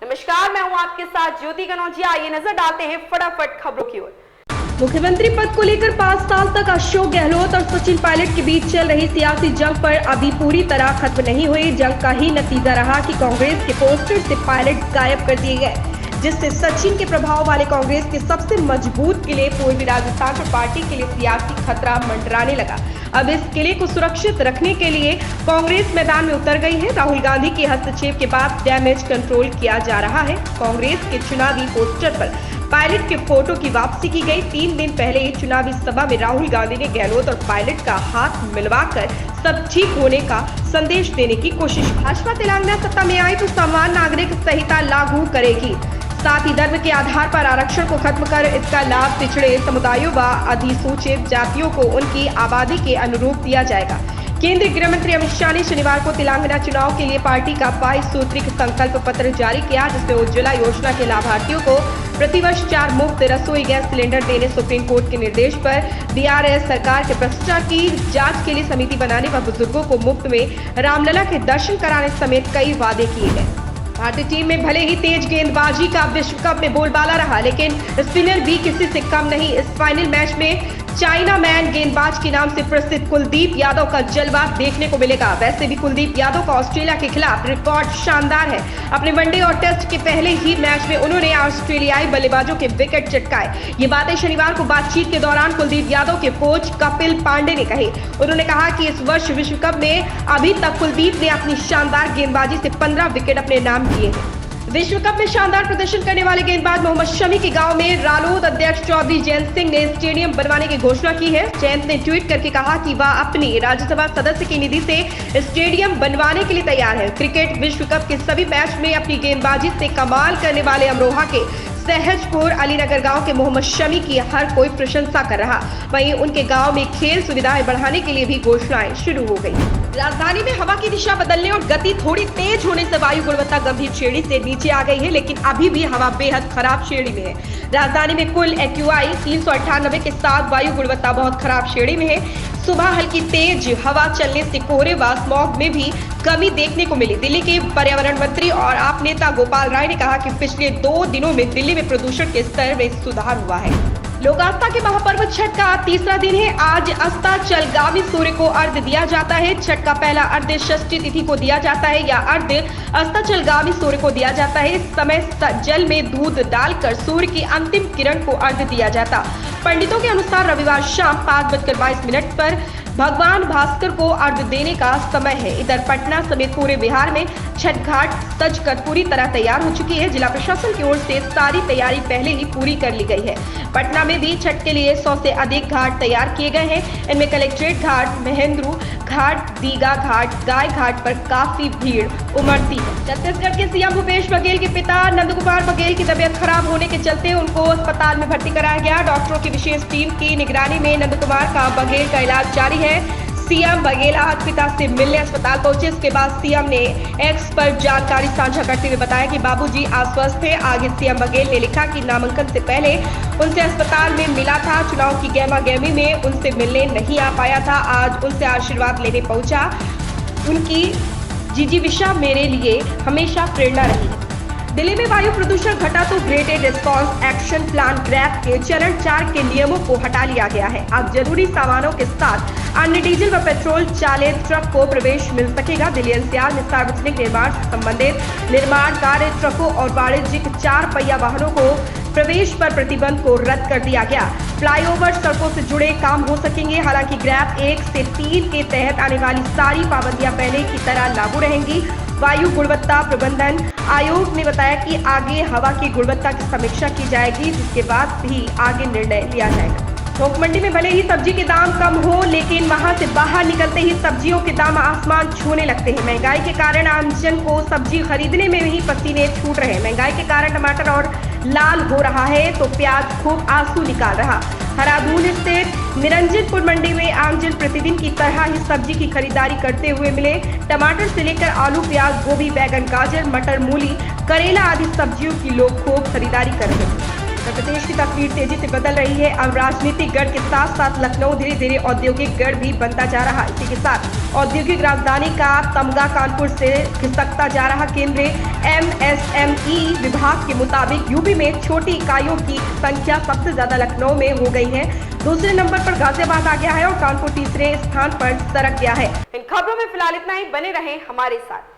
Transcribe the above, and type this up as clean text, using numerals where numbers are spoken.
नमस्कार, मैं हूं आपके साथ ज्योति कनौजिया। आइए नजर डालते हैं फटाफट खबरों की ओर। मुख्यमंत्री पद को लेकर 5 साल तक अशोक गहलोत और सचिन पायलट के बीच चल रही सियासी जंग पर अभी पूरी तरह खत्म नहीं हुई। जंग का ही नतीजा रहा कि कांग्रेस के पोस्टर से पायलट गायब कर दिए गए, जिससे सचिन के प्रभाव वाले कांग्रेस के सबसे मजबूत किले पूर्वी राजस्थान पर पार्टी के लिए सियासी खतरा मंडराने लगा। अब इस किले को सुरक्षित रखने के लिए कांग्रेस मैदान में उतर गई है। राहुल गांधी के हस्तक्षेप के बाद डैमेज कंट्रोल किया जा रहा है। कांग्रेस के चुनावी पोस्टर पर पायलट के फोटो की वापसी की गई। 3 दिन पहले चुनावी सभा में राहुल गांधी ने गहलोत और पायलट का हाथ मिलवाकर सब ठीक होने का संदेश देने की कोशिश। भाजपा तेलंगाना सत्ता में आई तो समान नागरिक संहिता लागू करेगी, साथ ही धर्म के आधार पर आरक्षण को खत्म कर इसका लाभ पिछड़े समुदायों व अधिसूचित जातियों को उनकी आबादी के अनुरूप दिया जाएगा। केंद्रीय गृह मंत्री अमित शाह ने शनिवार को तेलंगाना चुनाव के लिए पार्टी का 22 सूत्री संकल्प पत्र जारी किया, जिसमें उज्ज्वला योजना के लाभार्थियों को प्रतिवर्ष 4 मुफ्त रसोई गैस सिलेंडर देने, सुप्रीम कोर्ट के निर्देश पर बीआरएस सरकार के भ्रष्टाचार की जांच के लिए समिति बनाने व बुजुर्गों को मुफ्त में रामलला के दर्शन कराने समेत कई वादे किए गए। भारतीय टीम में भले ही तेज गेंदबाजी का विश्व कप में बोलबाला रहा, लेकिन स्पिनर भी किसी से कम नहीं। इस फाइनल मैच में चाइना मैन गेंदबाज के नाम से प्रसिद्ध कुलदीप यादव का जलवा देखने को मिलेगा। वैसे भी कुलदीप यादव का ऑस्ट्रेलिया के खिलाफ रिकॉर्ड शानदार है। अपने वनडे और टेस्ट के पहले ही मैच में उन्होंने ऑस्ट्रेलियाई बल्लेबाजों के विकेट चटकाए। ये बातें शनिवार को बातचीत के दौरान कुलदीप यादव के कोच कपिल पांडे ने कही। उन्होंने कहा कि इस वर्ष विश्व कप में अभी तक कुलदीप ने अपनी शानदार गेंदबाजी से 15 विकेट अपने नाम किए हैं। विश्व कप में शानदार प्रदर्शन करने वाले गेंदबाज मोहम्मद शमी के गांव में रालोद अध्यक्ष चौधरी जयंत सिंह ने स्टेडियम बनवाने की घोषणा की है। जयंत ने ट्वीट करके कहा कि वह अपनी राज्यसभा सदस्य की निधि से स्टेडियम बनवाने के लिए तैयार है। क्रिकेट विश्व कप के सभी मैच में अपनी गेंदबाजी से कमाल करने वाले अमरोहा के सहजपुर अलीनगर गांव के मोहम्मद शमी की हर कोई प्रशंसा कर रहा। वहीं उनके गांव में खेल सुविधाएं बढ़ाने के लिए भी घोषणाएं शुरू हो गई। राजधानी में हवा की दिशा बदलने और गति थोड़ी तेज होने से वायु गुणवत्ता गंभीर श्रेणी से नीचे आ गई है, लेकिन अभी भी हवा बेहद खराब श्रेणी में है। राजधानी में कुल एक्यूआई 398 के साथ वायु गुणवत्ता बहुत खराब श्रेणी में है। सुबह हल्की तेज हवा चलने से कोहरे व स्मॉग में भी कमी देखने को मिली। दिल्ली के पर्यावरण मंत्री और आप नेता गोपाल राय ने कहा कि पिछले 2 दिनों में दिल्ली में प्रदूषण के स्तर में सुधार हुआ है। लोक आस्था के महापर्व छठ का तीसरा दिन है। आज अस्ताचलगामी सूर्य को अर्घ्य दिया जाता है। छठ का पहला अर्घ्य षष्ठी तिथि को दिया जाता है या अर्घ्य अस्ताचलगामी सूर्य को दिया जाता है। इस समय जल में दूध डालकर सूर्य की अंतिम किरण को अर्घ्य दिया जाता। पंडितों के अनुसार रविवार शाम 5:22 पर भगवान भास्कर को अर्घ्य देने का समय है। इधर पटना समेत पूरे बिहार में छठ घाट सजकर पूरी तरह तैयार हो चुकी है। जिला प्रशासन की ओर से सारी तैयारी पहले ही पूरी कर ली गई है। पटना में भी छठ के लिए 100 से अधिक घाट तैयार किए गए हैं। इनमें कलेक्ट्रेट घाट, महेंद्रू घाट, दीघा घाट, गाय घाट पर काफी भीड़ उमड़ती है। छत्तीसगढ़ के सीएम भूपेश बघेल के पिता नंद कुमार बघेल की तबीयत खराब होने के चलते उनको अस्पताल में भर्ती कराया गया। डॉक्टरों की विशेष टीम की निगरानी में नंद कुमार का बघेल का इलाज जारी है। सीएम बघेल आज पिता से मिलने अस्पताल पहुंचे। इसके बाद सीएम ने एक्स पर जानकारी साझा करते हुए बताया कि बाबूजी आश्वस्त थे। आगे सीएम बघेल ने लिखा कि नामांकन से पहले उनसे अस्पताल में मिला था। चुनाव की गहमा-गहमी में उनसे मिलने नहीं आ पाया था। आज उनसे आशीर्वाद लेने पहुंचा। उनकी जिजीविषा मेरे लिए हमेशा प्रेरणा रही है। दिल्ली में वायु प्रदूषण घटा तो graded response action plan grab के चरण 4 के नियमों को हटा लिया गया है। अब जरूरी सामानों के साथ अन्य डीजल व पेट्रोल चालित ट्रक को प्रवेश मिल सकेगा। दिल्ली एनसीआर में सार्वजनिक निर्माण से संबंधित निर्माण कार्य ट्रकों और वाणिज्यिक 4 पहिया वाहनों को प्रवेश पर प्रतिबंध को रद्द कर दिया गया। फ्लाईओवर सड़कों से जुड़े काम हो सकेंगे। हालांकि ग्रैप 1 से 3 के तहत आने वाली सारी पाबंदियां पहले की तरह लागू रहेंगी। वायु गुणवत्ता प्रबंधन आयोग ने बताया कि आगे हवा की गुणवत्ता की समीक्षा की जाएगी, जिसके बाद ही आगे निर्णय लिया जाएगा। थोक मंडी में भले ही सब्जी के दाम कम हो, लेकिन वहां से बाहर निकलते ही सब्जियों के दाम आसमान छूने लगते हैं। महंगाई के कारण आमजन को सब्जी खरीदने में ही पसीने छूट रहे हैं। महंगाई के कारण टमाटर और लाल हो रहा है तो प्याज खूब आंसू निकाल रहा। हरादून स्थित निरंजनपुर मंडी में आमजन प्रतिदिन की तरह ही सब्जी की खरीदारी करते हुए मिले। टमाटर से लेकर आलू, प्याज, गोभी, बैगन, गाजर, मटर, मूली, करेला आदि सब्जियों की लोग खूब खरीदारी कर रहे हैं। उत्तर प्रदेश की तस्वीर तेजी से बदल रही है। अब राजनीतिक गढ़ के साथ साथ लखनऊ धीरे धीरे औद्योगिक गढ़ भी बनता जा रहा है। इसी के साथ औद्योगिक राजधानी का तमगा कानपुर से खिसकता जा रहा। केंद्रीय MSME विभाग के मुताबिक यूपी में छोटी इकाइयों की संख्या सबसे ज्यादा लखनऊ में हो गई है। दूसरे नंबर पर गाजियाबाद आ गया है और कानपुर तीसरे स्थान पर सरक गया है। इन खबरों में फिलहाल इतना ही, बने रहें हमारे साथ।